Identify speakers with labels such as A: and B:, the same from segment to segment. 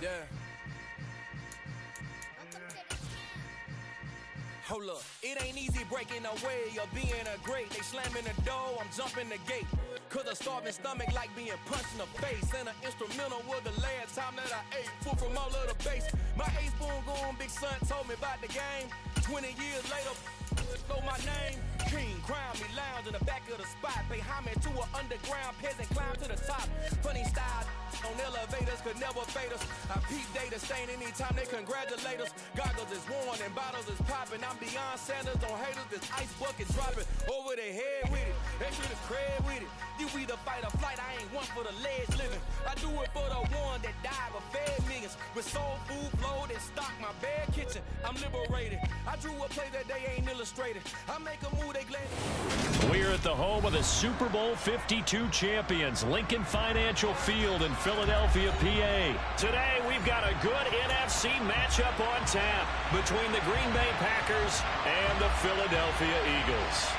A: Yeah. Hold up, it ain't easy breaking away or being a great. They slamming the door, I'm jumping the gate. Cause a starving stomach like being punched in the face. And an instrumental was the last time that I ate. Food from all of the base. My ace boom going, big son told me about the game. 20 years later, know my name. King, crown me, lounge in the back of the spot. Pay homage to an underground peasant, climb to the top. Funny style on elevators could never fade us. I peep data stain anytime they congratulate us. Goggles is worn and bottles is popping. I'm beyond Sanders on haters, this ice bucket dropping over their head with it. They should have cred with it. You either fight or flight, I ain't one for the ledge living. I do it for the one that died but fed millions. With soul food flowed and stocked my bare kitchen. I'm liberated. I drew a play that they ain't illustrated. I make a move, they glad.
B: We're at the home of the Super Bowl 52 champions, Lincoln Financial Field in Philadelphia, PA. Today, we've got a good NFC matchup on tap between the Green Bay Packers and the Philadelphia Eagles.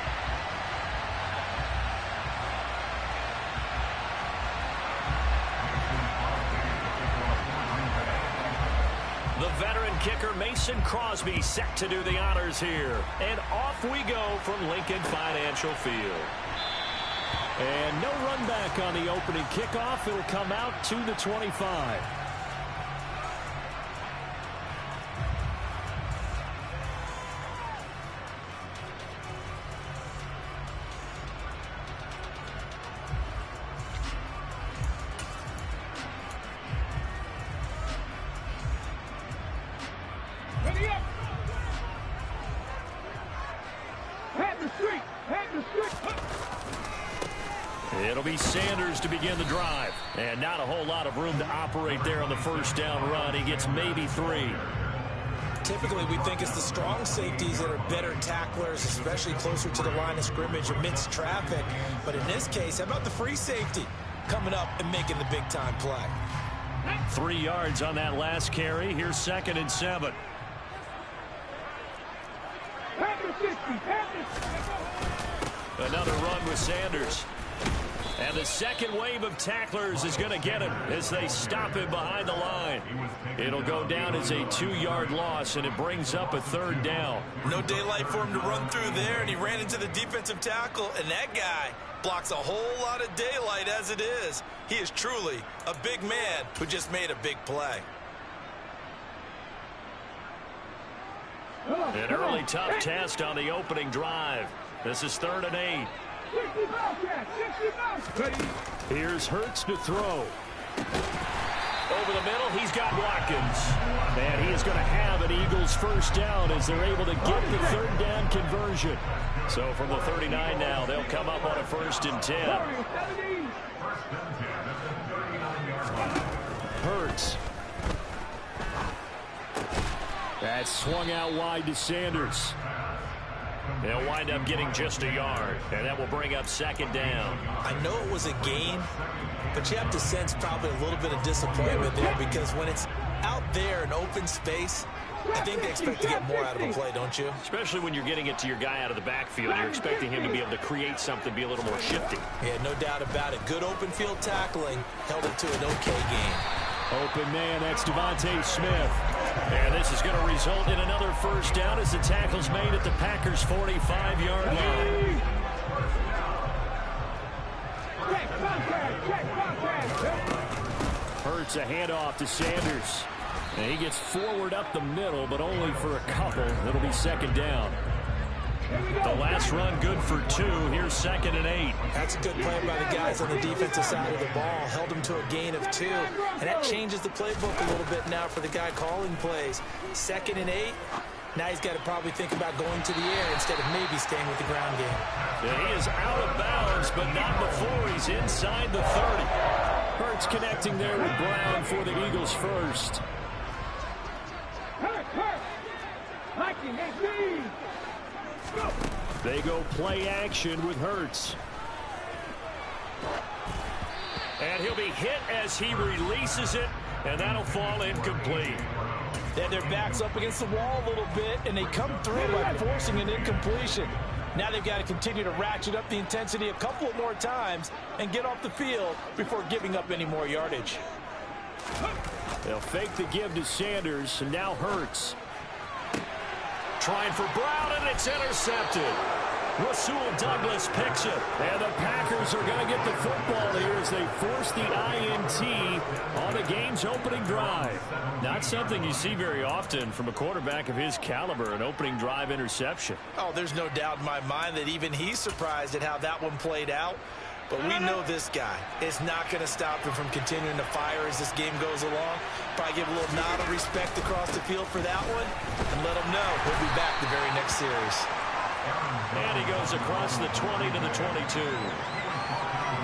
B: The veteran kicker Mason Crosby set to do the honors here. And off we go from Lincoln Financial Field. And no run back on the opening kickoff. It'll come out to the 25. It'll be Sanders to begin the drive. And not a whole lot of room to operate there on the first down run. He gets maybe 3.
C: Typically, we think it's the strong safeties that are better tacklers, especially closer to the line of scrimmage amidst traffic. But in this case, how about the free safety coming up and making the big-time play?
B: 3 yards on that last carry. Here's 2nd and 7. Another run with Sanders. And the second wave of tacklers is going to get him as they stop him behind the line. It'll go down as a 2-yard loss, and it brings up a 3rd down.
C: No daylight for him to run through there, and he ran into the defensive tackle, and that guy blocks a whole lot of daylight as it is. He is truly a big man who just made a big play.
B: An early tough test on the opening drive. This is 3rd and 8. Here's Hurts to throw. Over the middle, he's got Watkins. And he is going to have an Eagles first down as they're able to get the 3rd down conversion. So from the 39 now, they'll come up on a 1st and 10. Hurts. That's swung out wide to Sanders. They'll wind up getting just a yard, and that will bring up 2nd down.
C: I know it was a gain, but you have to sense probably a little bit of disappointment there because when it's out there in open space, I think they expect to get more out of a play, don't you?
B: Especially when you're getting it to your guy out of the backfield. You're expecting him to be able to create something, be a little more shifty.
C: Yeah, no doubt about it. Good open field tackling held it to an okay game.
B: Open man, that's Devontae Smith. And this is going to result in another first down as the tackle's made at the Packers' 45-yard line. Hurts a handoff to Sanders. And he gets forward up the middle, but only for a couple. It'll be 2nd down. The last run good for 2. Here's 2nd and 8.
C: That's a good play by the guys on the defensive side of the ball. Held him to a gain of 2. And that changes the playbook a little bit now for the guy calling plays. 2nd and 8. Now he's got to probably think about going to the air instead of maybe staying with the ground game.
B: Yeah, he is out of bounds, but not before he's inside the 30. Hurts connecting there with Brown for the Eagles first. They go play action with Hurts. And he'll be hit as he releases it, and that'll fall incomplete.
C: Then their back's up against the wall a little bit, and they come through by forcing an incompletion. Now they've got to continue to ratchet up the intensity a couple of more times and get off the field before giving up any more yardage.
B: They'll fake the give to Sanders, and now Hurts. Trying for Brown, and it's intercepted. Rasul Douglas picks it, and the Packers are going to get the football here as they force the INT on the game's opening drive. Not something you see very often from a quarterback of his caliber, an opening drive interception.
C: Oh, there's no doubt in my mind that even he's surprised at how that one played out. But we know this guy is not going to stop him from continuing to fire as this game goes along. Probably give a little nod of respect across the field for that one and let him know he'll be back the very next series.
B: And he goes across the 20 to the 22.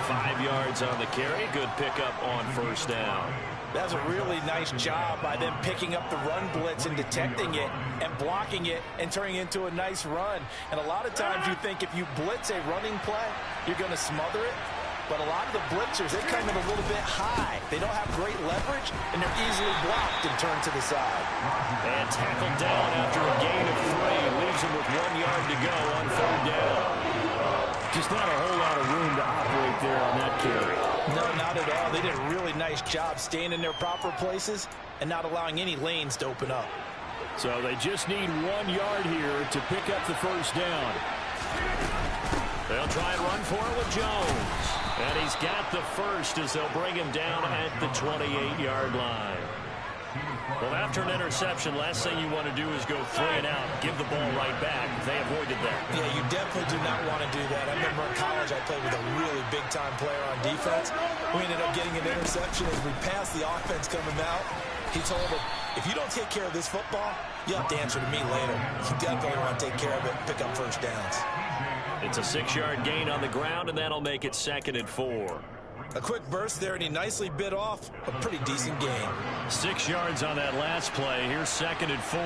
B: 5 yards on the carry. Good pickup on first down.
C: That's a really nice job by them picking up the run blitz and detecting it and blocking it and turning it into a nice run. And a lot of times you think if you blitz a running play, you're going to smother it. But a lot of the blitzers, they come in a little bit high. They don't have great leverage, and they're easily blocked and turned to the side.
B: And tackled down after a gain of 3. Leaves him with 1 yard to go on third down. Just not a whole lot of room to operate there on that carry.
C: No, not at all. They did a really nice job staying in their proper places and not allowing any lanes to open up.
B: So they just need 1 yard here to pick up the first down. They'll try and run for it with Jones. And he's got the first as they'll bring him down at the 28-yard line. Well, after an interception, last thing you want to do is go 3 and out, give the ball right back. They avoided that.
C: Yeah, you definitely do not want to do that. I remember in college I played with a really big-time player on defense. We ended up getting an interception as we passed the offense coming out. He told him, if you don't take care of this football, you'll have to answer to me later. You definitely want to take care of it and pick up first downs.
B: It's a 6-yard gain on the ground, and that'll make it 2nd and 4.
C: A quick burst there, and he nicely bit off a pretty decent gain.
B: 6 yards on that last play. Here's 2nd and 4.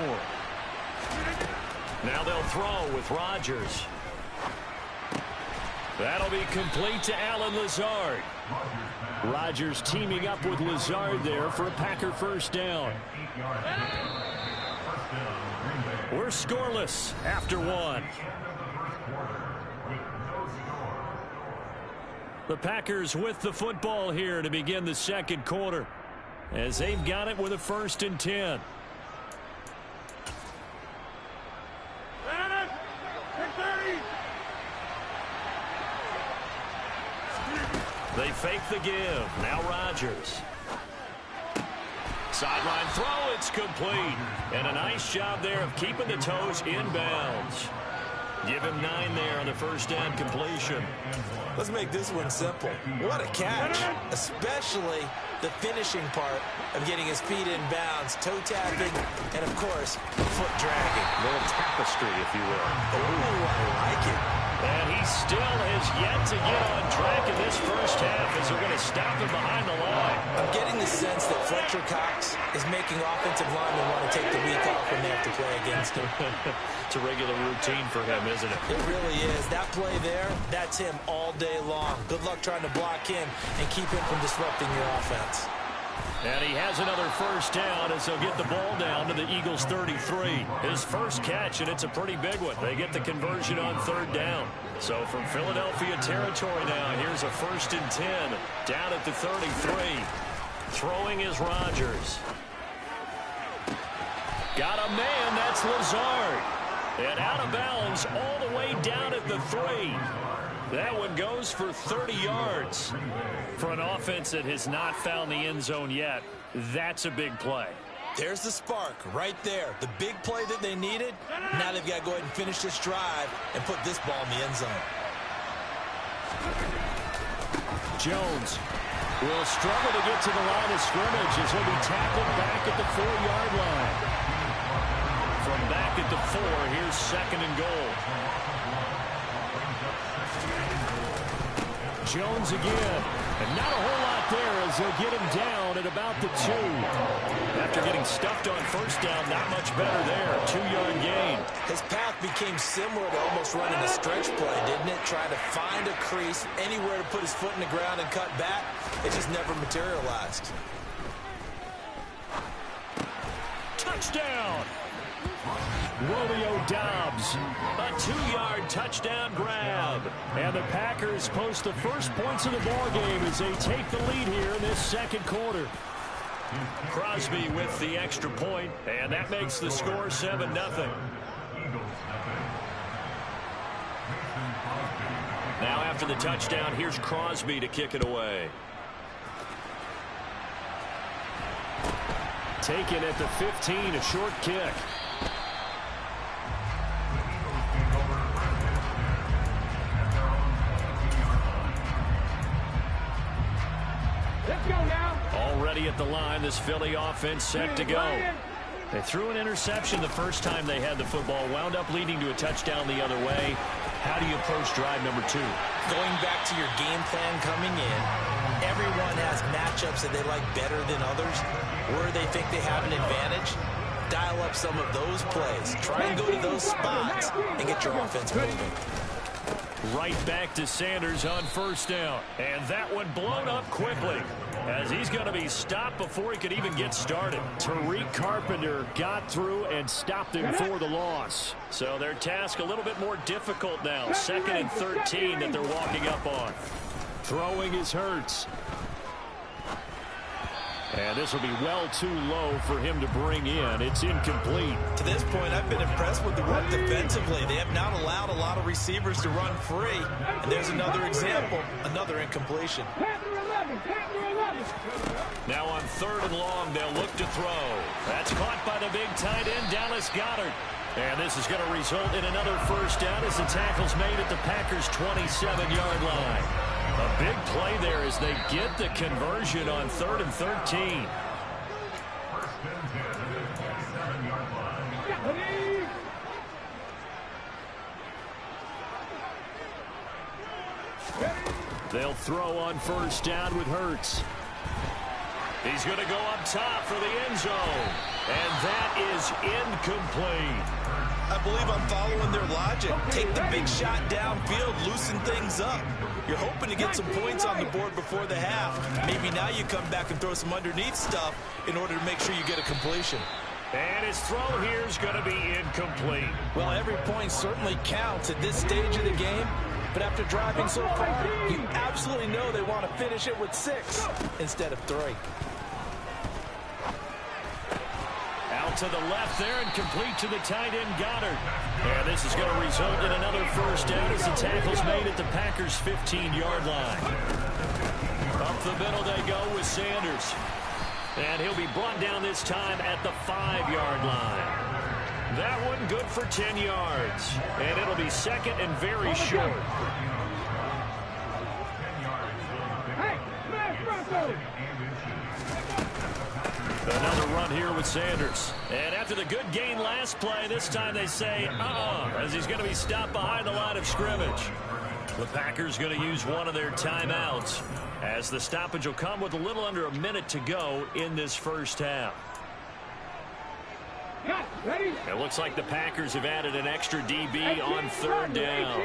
B: Now they'll throw with Rodgers. That'll be complete to Allen Lazard. Rodgers teaming up with Lazard there for a Packer first down. We're scoreless after 1. The Packers with the football here to begin the second quarter as they've got it with a 1st and 10. They fake the give. Now Rodgers. Sideline throw, it's complete. And a nice job there of keeping the toes inbounds. Give him 9 there on the first down completion.
C: Let's make this one simple. What a catch, especially the finishing part of getting his feet in bounds, toe tapping, and of course, foot dragging.
B: A little tapestry, if you will.
C: Ooh, I like it.
B: And he still has yet to get on track in this first half as they're going to stop him behind the line.
C: I'm getting the sense that Fletcher Cox is making offensive linemen want to take the week off when they have to play against him.
B: It's a regular routine for him, isn't it?
C: It really is. That play there, that's him all day long. Good luck trying to block him and keep him from disrupting your offense.
B: And he has another first down as they'll get the ball down to the Eagles' 33. His first catch, and it's a pretty big one. They get the conversion on third down. So from Philadelphia territory now, here's a 1st and 10 down at the 33. Throwing is Rodgers. Got a man, that's Lazard. And out of bounds all the way down at the 3. That one goes for 30 yards. For an offense that has not found the end zone yet, that's a big play.
C: There's the spark right there. The big play that they needed. Now they've got to go ahead and finish this drive and put this ball in the end zone.
B: Jones will struggle to get to the line of scrimmage as he'll be tackled back at the 4-yard line. From back at the 4, here's 2nd and goal. Jones again. And not a whole lot there as they'll get him down at about the 2. After getting stuffed on first down, not much better there. 2-yard gain.
C: His path became similar to almost running a stretch play, didn't it? Trying to find a crease, anywhere to put his foot in the ground and cut back. It just never materialized.
B: Touchdown! Romeo Doubs, a 2-yard touchdown grab. And the Packers post the first points of the ball game as they take the lead here in this second quarter. Crosby with the extra point, and that makes the score 7-0. Now after the touchdown, here's Crosby to kick it away. Taken at the 15, a short kick.
A: Let's go now.
B: Already at the line, this Philly offense set to go. They threw an interception the first time they had the football, wound up leading to a touchdown the other way. How do you approach drive number 2?
C: Going back to your game plan coming in, everyone has matchups that they like better than others, where they think they have an advantage. Dial up some of those plays. Try and go to those spots and get your offense moving.
B: Right back to Sanders on first down. And that one blown up quickly, as he's going to be stopped before he could even get started. Tariq Carpenter got through and stopped him for the loss. So their task a little bit more difficult now. 2nd and 13 that they're walking up on. Throwing is Hurts. And this will be well too low for him to bring in. It's incomplete.
C: To this point, I've been impressed with the work defensively. They have not allowed a lot of receivers to run free. And there's another example, another incompletion.
B: Now on 3rd and long, they'll look to throw. That's caught by the big tight end, Dallas Goedert. And this is going to result in another first down as the tackle's made at the Packers' 27-yard line. A big play there as they get the conversion on 3rd and 13. They'll throw on first down with Hurts. He's going to go up top for the end zone. And that is incomplete.
C: I believe I'm following their logic. Take the big shot downfield, loosen things up. You're hoping to get some points on the board before the half. Maybe now you come back and throw some underneath stuff in order to make sure you get a completion.
B: And his throw here is going to be incomplete.
C: Well, every point certainly counts at this stage of the game. But after driving so far, you absolutely know they want to finish it with 6 instead of 3.
B: Out to the left there and complete to the tight end, Goddard. And this is going to result in another first down as the tackle's made at the Packers' 15-yard line. Up the middle they go with Sanders. And he'll be brought down this time at the 5-yard line. That one good for 10 yards. And it'll be 2nd and very short. Another run here with Sanders. And after the good gain last play, this time they say, as he's going to be stopped behind the line of scrimmage. The Packers going to use one of their timeouts, as the stoppage will come with a little under a minute to go in this first half. It looks like the Packers have added an extra DB on 3rd down.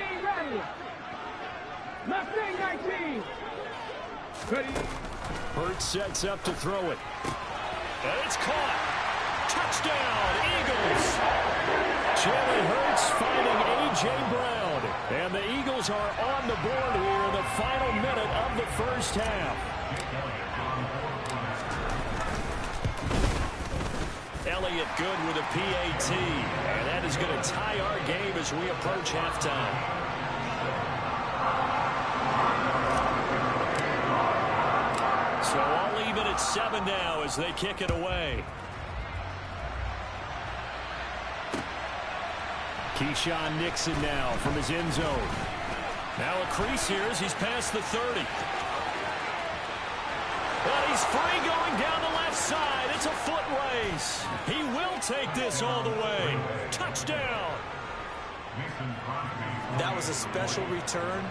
B: Hurts sets up to throw it. And it's caught. Touchdown, Eagles. Jalen Hurts finding A.J. Brown. And the Eagles are on the board here in the final minute of the first half. Elliott good with a PAT. And that is going to tie our game as we approach halftime. So all even at 7 now as they kick it away. Keyshawn Nixon now from his end zone. Now a crease here as he's past the 30. But he's free going down the left side. It's a foot race. He will take this all the way. Touchdown.
C: That was a special return,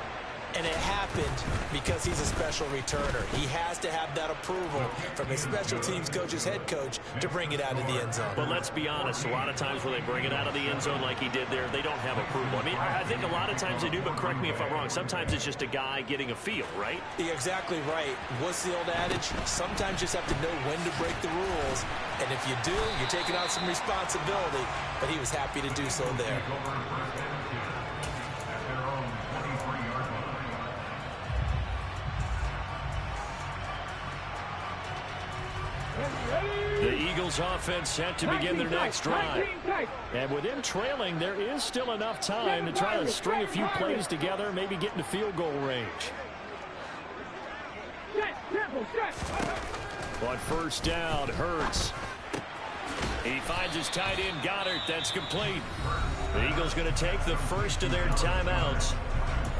C: and it happened because he's a special returner. He has to have that approval from his special teams coach's head coach to bring it out of the end zone.
B: But let's be honest, a lot of times when they bring it out of the end zone like he did there, they don't have approval. I mean, I think a lot of times they do, but correct me if I'm wrong. Sometimes it's just a guy getting a feel, right?
C: You're exactly right. What's the old adage? Sometimes you just have to know when to break the rules. And if you do, you're taking on some responsibility. But he was happy to do so there.
B: The Eagles offense set to begin their next drive. And with them trailing, there is still enough time to try to string a few plays together, maybe get into field goal range. On first down, Hurts. He finds his tight end, Goddard. That's complete. The Eagles going to take the first of their timeouts,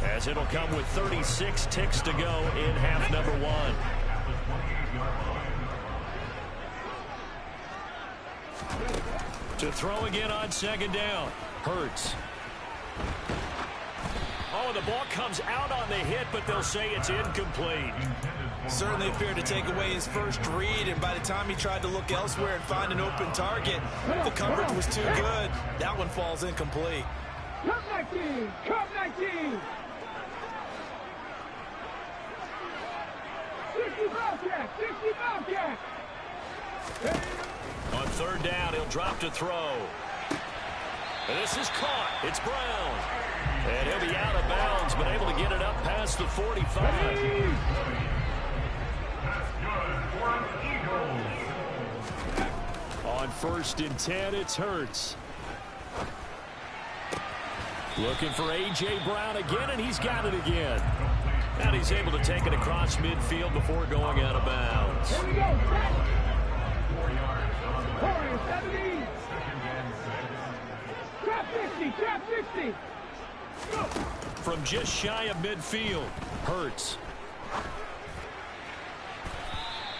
B: as it'll come with 36 ticks to go in half number one. To throw again on second down. Hurts. Oh, the ball comes out on the hit, but they'll say it's incomplete.
C: Certainly appeared to take away his first read, and by the time he tried to look elsewhere and find an open target, the coverage was too good. That one falls incomplete.
D: Cup 19! Cup 19! 60 Bobcat! 60 Bobcat!
B: On third down, he'll drop to throw. And this is caught. It's Brown. And he'll be out of bounds, but able to get it up past the 45. On first and 10, it's Hurts. Looking for A.J. Brown again, and he's got it again. And he's able to take it across midfield before going out of bounds.
D: Here we go, set! 70. Trap 60, trap 60.
B: From just shy of midfield, Hurts.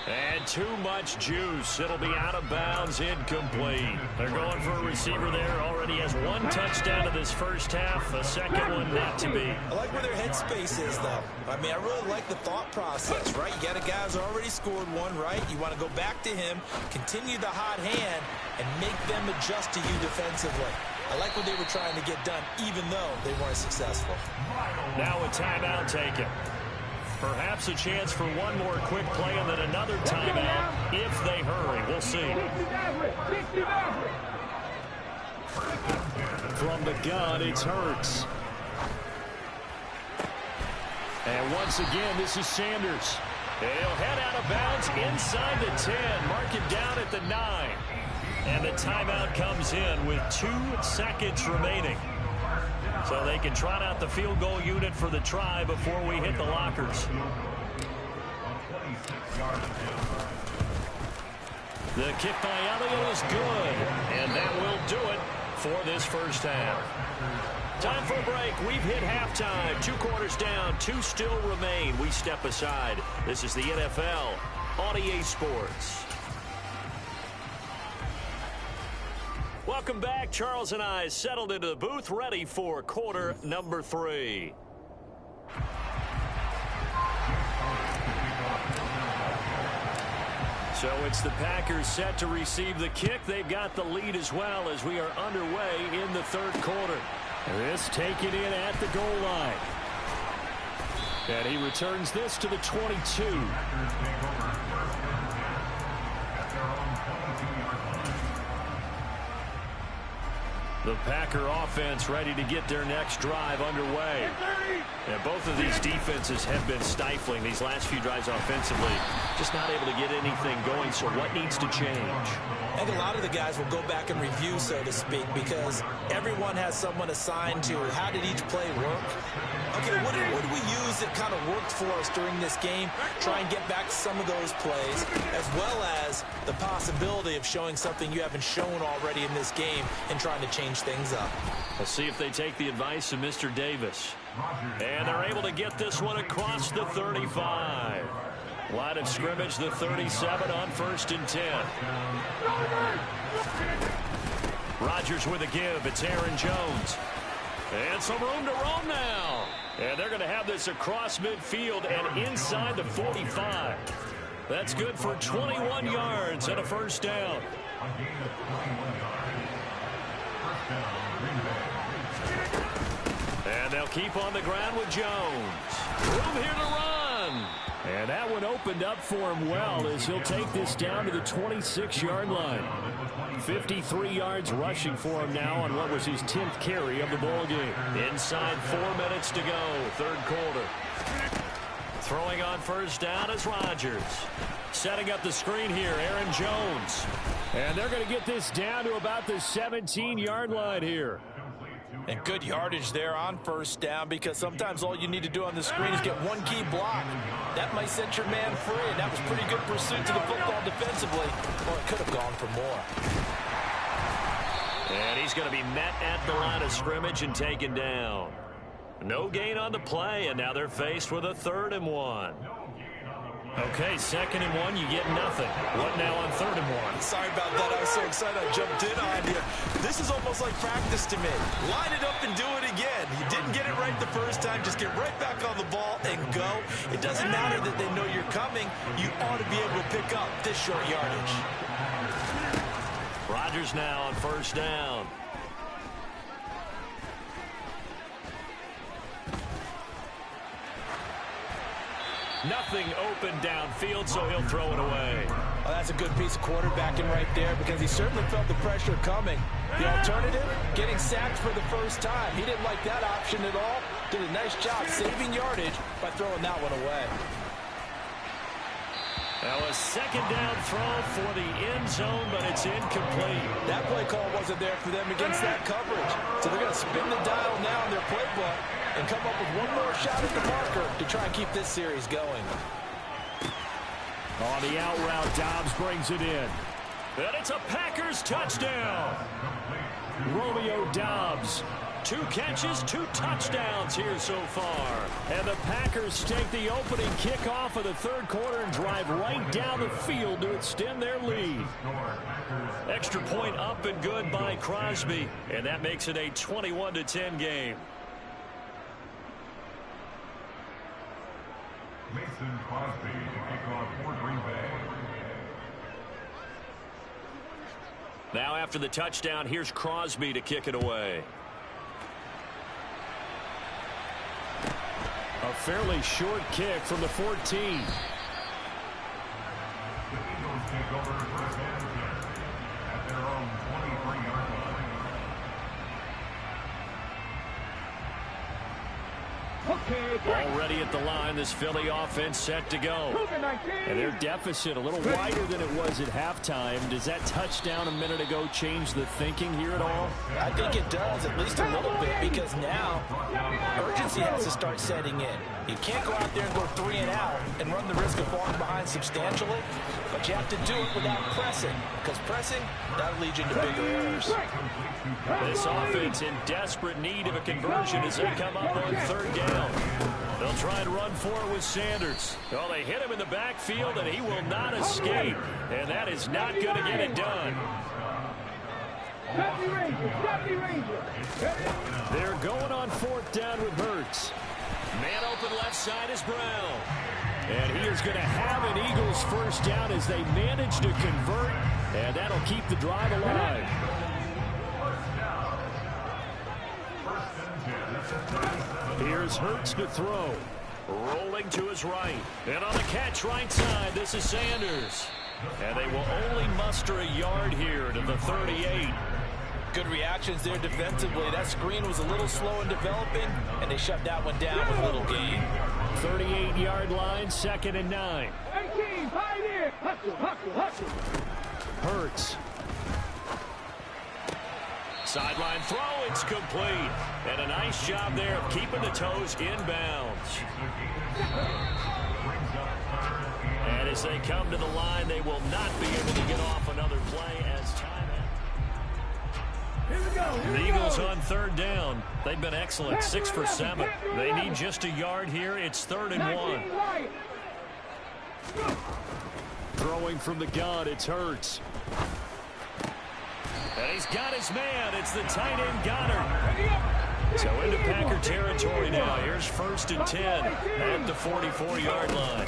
B: And too much juice. It'll be out of bounds, incomplete. They're going for a receiver there. Already has one touchdown in this first half. A second one not to be.
C: I like where their headspace is, though. I mean, I really like the thought process, right? You got a guy who's already scored one, right? You want to go back to him, continue the hot hand, and make them adjust to you defensively. I like what they were trying to get done, even though they weren't successful.
B: Now a timeout taken. Perhaps a chance for one more quick play and then another timeout if they hurry. We'll see. From the gun, it's Hurts. And once again, this is Sanders. And he'll head out of bounds inside the 10. Mark it down at the 9. And the timeout comes in with 2 seconds remaining. So they can trot out the field goal unit for the try before we hit the lockers. The kick by Elliott is good. And that will do it for this first half. Time for a break. We've hit halftime. 2 quarters down. 2 still remain. We step aside. This is the NFL on EA Sports. Welcome back. Charles and I settled into the booth, ready for quarter number 3. So it's the Packers set to receive the kick. They've got the lead as well as we are underway in the third quarter. This taken in at the goal line. And he returns this to the 22. The Packer offense ready to get their next drive underway. And both of these defenses have been stifling these last few drives offensively. Just not able to get anything going, so what needs to change?
C: I think a lot of the guys will go back and review, so to speak, because everyone has someone assigned to how did each play work. Okay, what did we use that kind of worked for us during this game? Try and get back to some of those plays, as well as the possibility of showing something you haven't shown already in this game and trying to change things up.
B: Let's see if they take the advice of Mr. Davis. And they're able to get this one across the 35. Line of scrimmage, the 37 on first and 10. Rodgers with a give. It's Aaron Jones. And some room to roam now. And they're going to have this across midfield and inside the 45. That's good for 21 yards and a first down. And they'll keep on the ground with Jones. Room here to run. And that one opened up for him well as he'll take this down to the 26-yard line. 53 yards rushing for him now on what was his 10th carry of the ball game. Inside 4 minutes to go, third quarter. Throwing on first down is Rodgers. setting up the screen here, Aaron Jones. And they're going to get this down to about the 17-yard line here.
C: And good yardage there on first down, because sometimes all you need to do on the screen is get one key block. That might set your man free, and that was pretty good pursuit to the football defensively. Or it could have gone for more.
B: And he's going to be met at the line of scrimmage and taken down. No gain on the play, and now they're faced with a 3rd and 1. Okay, 2nd and 1, you get nothing. What now on 3rd and 1?
C: Sorry about that. I was so excited I jumped in on you. This is almost like practice to me. Line it up and do it again. You didn't get it right the first time. Just get right back on the ball and go. It doesn't matter that they know you're coming. You ought to be able to pick up this short yardage.
B: Rodgers now on 1st down. Nothing open downfield, so he'll throw it away.
C: Well, that's a good piece of quarterbacking right there, because he certainly felt the pressure coming. The alternative, getting sacked for the first time. He didn't like that option at all. Did a nice job saving yardage by throwing that one away.
B: Now a 2nd down throw for the end zone, but it's incomplete.
C: That play call wasn't there for them against that coverage. So they're going to spin the dial now in their playbook and come up with one more shot at the marker to try and keep this series going.
B: On the out route, Dobbs brings it in. And it's a Packers touchdown. Romeo Dobbs. 2 catches, 2 touchdowns here so far. And the Packers take the opening kickoff of the 3rd quarter and drive right down the field to extend their lead. Extra point up and good by Crosby. And that makes it a 21-10 game.
E: Mason Crosby to kick off for Green Bay.
B: Now after the touchdown, here's Crosby to kick it away. A fairly short kick from the 14.
E: The Eagles take over first and 10 at their own 23-yard line.
B: Already at the line, this Philly offense set to go. And their deficit a little wider than it was at halftime. Does that touchdown a minute ago change the thinking here at all?
C: I think it does, at least a little bit, because now urgency has to start setting in. You can't go out there and go 3 and out and run the risk of falling behind substantially, but you have to do it without pressing, because pressing, that'll lead you into bigger errors.
B: This offense in desperate need of a conversion as they come up on 3rd down. They'll try and run for it with Sanders. Well, they hit him in the backfield, and he will not escape. And that is not going to get it done. They're going on 4th down with Hurts. Man open left side is Brown. And he is going to have an Eagles 1st down as they manage to convert. And that'll keep the drive alive. Here's Hurts to throw. Rolling to his right. And on the catch right side, this is Sanders. And they will only muster a yard here to the 38.
C: Good reactions there defensively. That screen was a little slow in developing, and they shut that one down with a little gain.
B: 38-yard line, 2nd and 9.
D: 18, pioneer. Hustle.
B: Hurts. Sideline throw, it's complete. And a nice job there of keeping the toes inbounds. And as they come to the line, they will not be able to get off another play as time. The Eagles on 3rd down. They've been excellent, 6 for 7. They need just a yard here. It's 3rd and 1. Throwing from the gun, it's Hurts. And he's got his man. It's the tight end Goddard. So into Packer territory now. Here's 1st and 10 at the 44-yard line.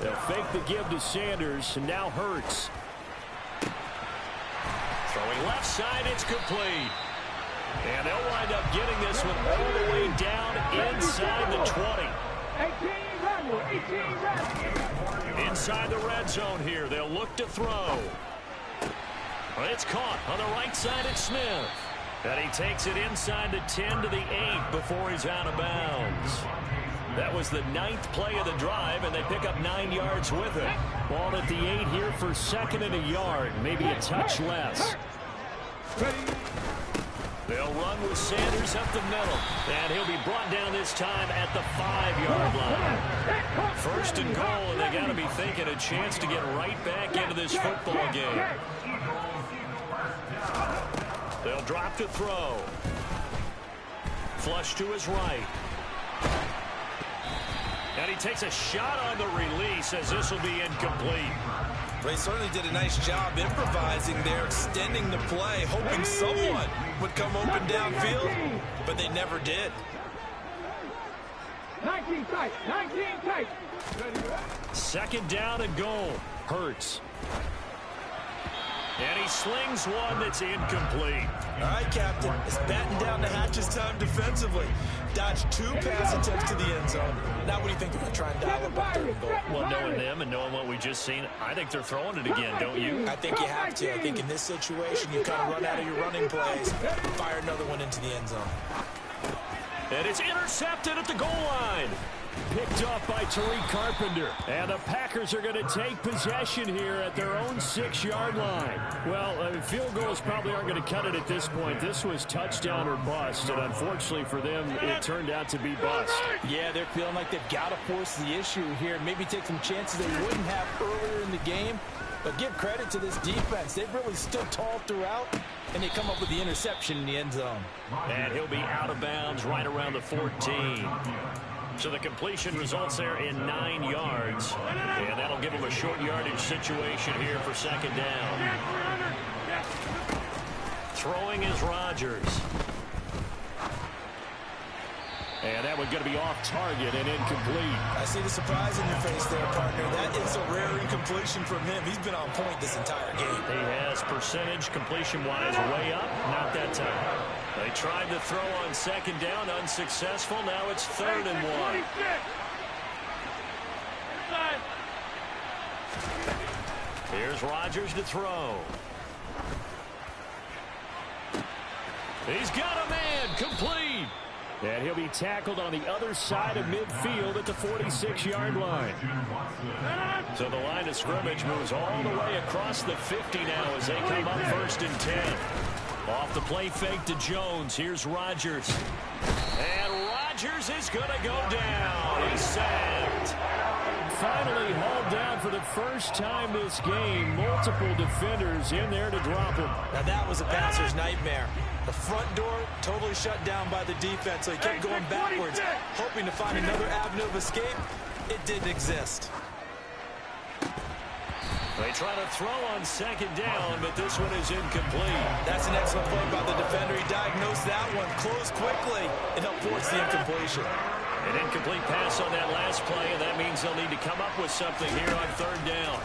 B: They'll fake the give to Sanders, and now Hurts. Throwing left side, it's complete. And they'll wind up getting this one all the way down inside the 20. Inside the red zone here. They'll look to throw. But it's caught on the right side at Smith. And he takes it inside the 10 to the 8 before he's out of bounds. That was the 9th play of the drive, and they pick up 9 yards with it. Ball at the 8 here for 2nd and a yard, maybe a touch less. They'll run with Sanders up the middle, and he'll be brought down this time at the 5-yard line. 1st and goal, and they got to be thinking a chance to get right back into this football game. They'll drop to throw. Flush to his right. And he takes a shot on the release as this will be incomplete.
C: They certainly did a nice job improvising there, extending the play, hoping someone would come open downfield, but they never did.
D: 19 tight, 19 tight.
B: 2nd down and goal. Hurts. And he slings one that's incomplete.
C: All right, Captain. It's batting down the hatches time defensively. Dodged 2 pass attempts to the end zone. Now what do you think they're going to try and dial up on 3rd and goal?
B: Well, knowing them and knowing what we just seen, I think they're throwing it again, don't you?
C: I think you have to. I think in this situation, you kind of run out of your running plays, fire another one into the end zone.
B: And it's intercepted at the goal line. Picked off by Tariq Carpenter. And the Packers are going to take possession here at their own 6-yard line. Well, field goals probably aren't going to cut it at this point. This was touchdown or bust, and unfortunately for them, it turned out to be bust.
C: Yeah, they're feeling like they've got to force the issue here. Maybe take some chances they wouldn't have earlier in the game. But give credit to this defense. They've really stood tall throughout, and they come up with the interception in the end zone.
B: And he'll be out of bounds right around the 14. So the completion results there in 9 yards. And that'll give him a short yardage situation here for 2nd down. Throwing is Rodgers. And that one's going to be off target and incomplete.
C: I see the surprise in your face there, partner. That is a rare incompletion from him. He's been on point this entire game.
B: He has percentage completion-wise way up. Not that time. They tried to throw on 2nd down, unsuccessful. Now it's 3rd and 1. Here's Rodgers to throw. He's got a man, complete. And he'll be tackled on the other side of midfield at the 46-yard line. So the line of scrimmage moves all the way across the 50 now as they come up 1st and 10. Off the play fake to Jones. Here's Rodgers. And Rodgers is going to go down. He's sacked. Finally hauled down for the first time this game. Multiple defenders in there to drop him.
C: Now that was a passer's nightmare. The front door totally shut down by the defense, so he kept going backwards, hoping to find another avenue of escape. It didn't exist.
B: They try to throw on 2nd down, but this one is incomplete.
C: That's an excellent play by the defender. He diagnosed that one, closed quickly, and helped force the incompletion.
B: An incomplete pass on that last play, and that means they'll need to come up with something here on 3rd down.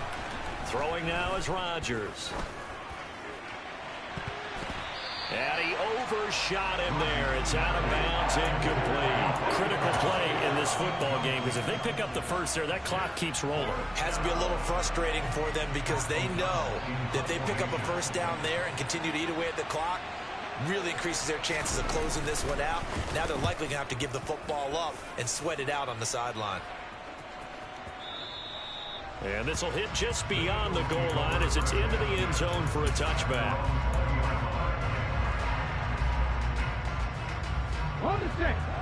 B: Throwing now is Rodgers. And he overshot him there. It's out of bounds, incomplete. Critical play in this football game, because if they pick up the first there, that clock keeps rolling.
C: Has to be a little frustrating for them because they know that if they pick up a first down there and continue to eat away at the clock, really increases their chances of closing this one out. Now they're likely going to have to give the football up and sweat it out on the sideline.
B: And this will hit just beyond the goal line as it's into the end zone for a touchback.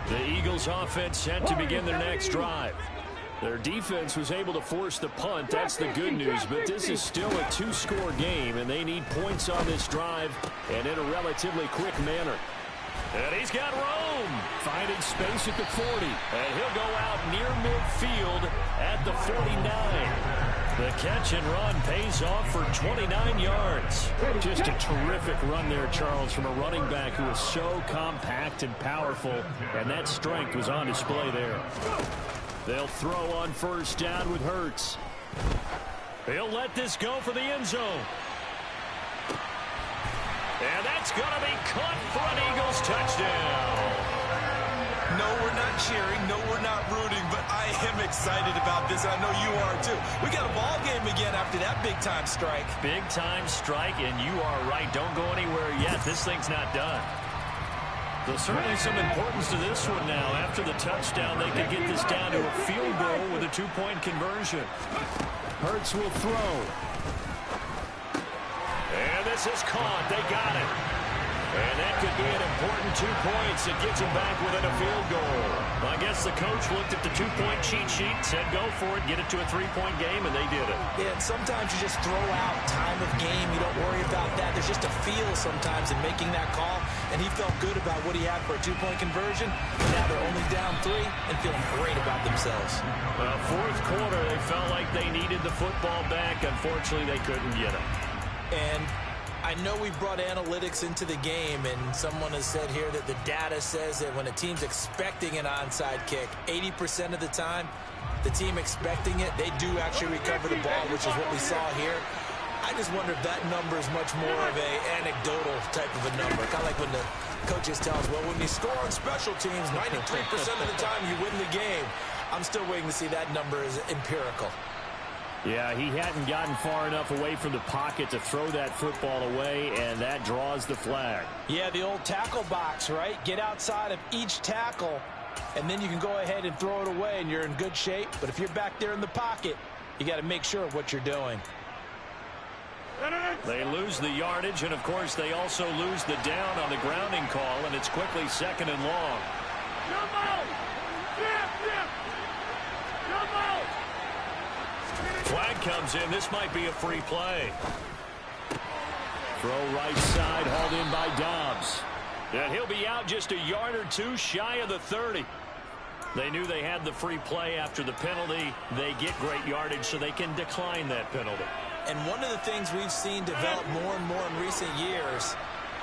B: The Eagles offense set to begin their next drive. Their defense was able to force the punt. That's the good news, but this is still a 2-score game, and they need points on this drive and in a relatively quick manner. And he's got room, finding space at the 40, and he'll go out near midfield at the 49. The catch and run pays off for 29 yards. Just a terrific run there, Charles, from a running back who is so compact and powerful, and that strength was on display there. They'll throw on 1st down with Hurts. He'll let this go for the end zone. And that's going to be caught for an Eagles touchdown.
C: No, we're not cheering. No, we're not rooting, but I am excited about this. I know you are too. We got a ball game again after that big-time strike.
B: Big-time strike, and you are right. Don't go anywhere yet. This thing's not done. There's certainly some importance to this one now. After the touchdown, they could get this down to a field goal with a two-point conversion. Hurts will throw. And this is caught. They got it. And that could be an important 2 points. It gets them back within a field goal. Well, I guess the coach looked at the two-point cheat sheet, said go for it, get it to a three-point game, and they did it.
C: Yeah, and sometimes you just throw out time of game. You don't worry about that. There's just a feel sometimes in making that call, and he felt good about what he had for a two-point conversion. Now they're only down 3 and feeling great about themselves.
B: Well, fourth quarter, they felt like they needed the football back. Unfortunately, they couldn't get it.
C: And I know we brought analytics into the game, and someone has said here that the data says that when a team's expecting an onside kick, 80% of the time, the team expecting it, they do actually recover the ball, which is what we saw here. I just wonder if that number is much more of a anecdotal type of a number. Kind of like when the coaches tell us, well, when you score on special teams, 93% of the time you win the game. I'm still waiting to see that number is empirical.
B: Yeah, he hadn't gotten far enough away from the pocket to throw that football away, and that draws the flag.
C: Yeah, the old tackle box, right? Get outside of each tackle, and then you can go ahead and throw it away, and you're in good shape. But if you're back there in the pocket, you got to make sure of what you're doing.
B: They lose the yardage, and, of course, they also lose the down on the grounding call, and it's quickly 2nd and long. Flag comes in. This might be a free play. Throw right side, hauled in by Dobbs. And he'll be out just a yard or two shy of the 30. They knew they had the free play after the penalty. They get great yardage, so they can decline that penalty.
C: And one of the things we've seen develop more and more in recent years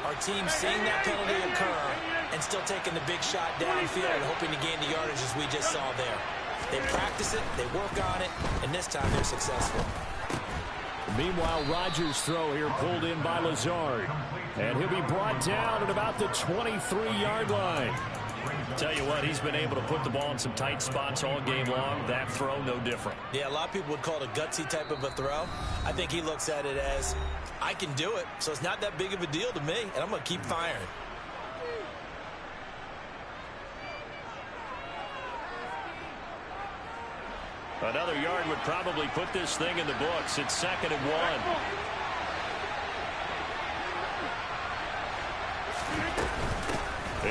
C: are teams seeing that penalty occur and still taking the big shot downfield and hoping to gain the yardage as we just saw there. They practice it, they work on it, and this time they're successful.
B: Meanwhile, Rodgers' throw here pulled in by Lazard. And he'll be brought down at about the 23-yard line. Tell you what, he's been able to put the ball in some tight spots all game long. That throw, no different.
C: Yeah, a lot of people would call it a gutsy type of a throw. I think he looks at it as, I can do it, so it's not that big of a deal to me, and I'm going to keep firing.
B: Another yard would probably put this thing in the books. It's 2nd and 1.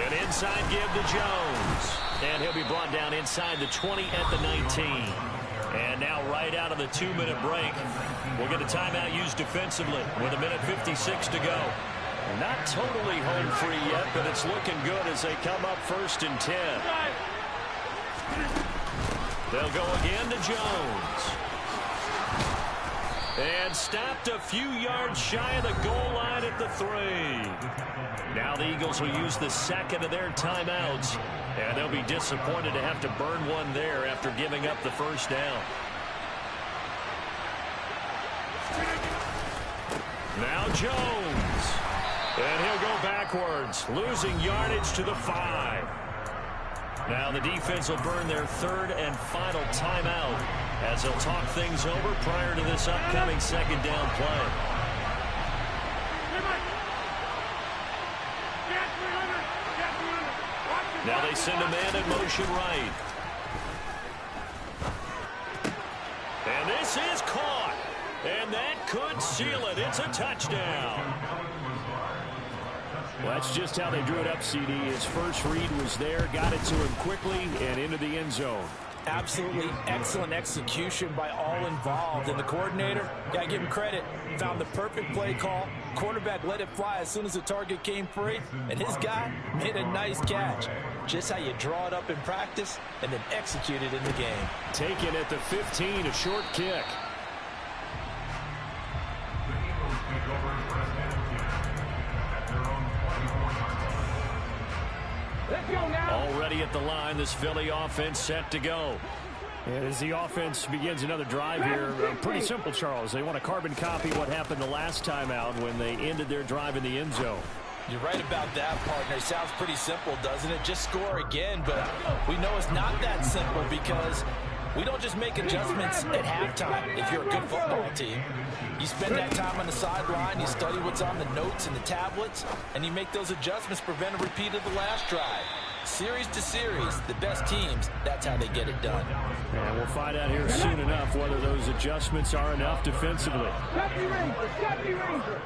B: An inside give to Jones. And he'll be brought down inside the 20 at the 19. And now right out of the 2-minute break, we'll get a timeout used defensively with 1:56 to go. Not totally home free yet, but it's looking good as they come up 1st and 10. They'll go again to Jones. And stopped a few yards shy of the goal line at the 3. Now the Eagles will use the 2nd of their timeouts. And they'll be disappointed to have to burn one there after giving up the 1st down. Now Jones. And he'll go backwards, losing yardage to the 5. Now the defense will burn their 3rd and final timeout as they'll talk things over prior to this upcoming 2nd down play. Now they send a man in motion right. And this is caught. And that could seal it. It's a touchdown. Well, that's just how they drew it up, CD. His first read was there, got it to him quickly, and into the end zone.
C: Absolutely excellent execution by all involved. And the coordinator, got to give him credit, found the perfect play call. Quarterback let it fly as soon as the target came free, and his guy made a nice catch. Just how you draw it up in practice and then execute it in the game.
B: Taken at the 15, a short kick. Already at the line, this Philly offense set to go. And as the offense begins another drive here, pretty simple, Charles. They want to carbon copy what happened the last time out when they ended their drive in the end zone.
C: You're right about that, partner. Sounds pretty simple, doesn't it? Just score again, but we know it's not that simple because We don't just make adjustments at halftime if you're a good football team. You spend that time on the sideline, you study what's on the notes and the tablets, and you make those adjustments to prevent a repeat of the last drive. Series to series, the best teams, that's how they get it done.
B: And we'll find out here soon enough whether those adjustments are enough defensively.
D: 70 Ranger, 70 Ranger.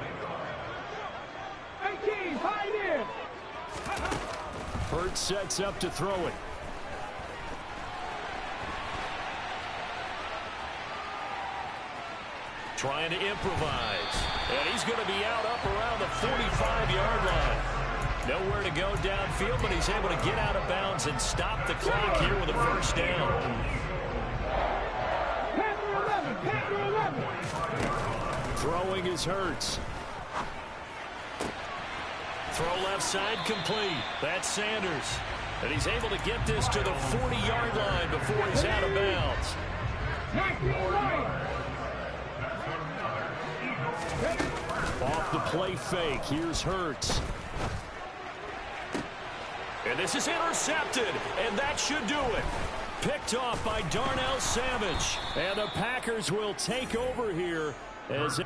D: 18, hide in.
B: Hurts sets up to throw it. Trying to improvise. And he's going to be out up around the 45-yard line. Nowhere to go downfield, but he's able to get out of bounds and stop the clock here with a first down.
D: Panther 11,
B: Throwing is Hurts. Throw left side complete. That's Sanders. And he's able to get this to the 40-yard line before he's out of bounds.
D: 19 right.
B: Off the play fake, here's Hurts. And this is intercepted, and that should do it. Picked off by Darnell Savage. And the Packers will take over here as...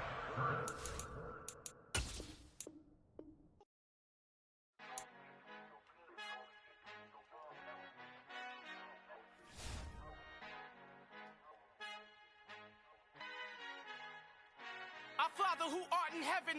A: Our Father who art in heaven.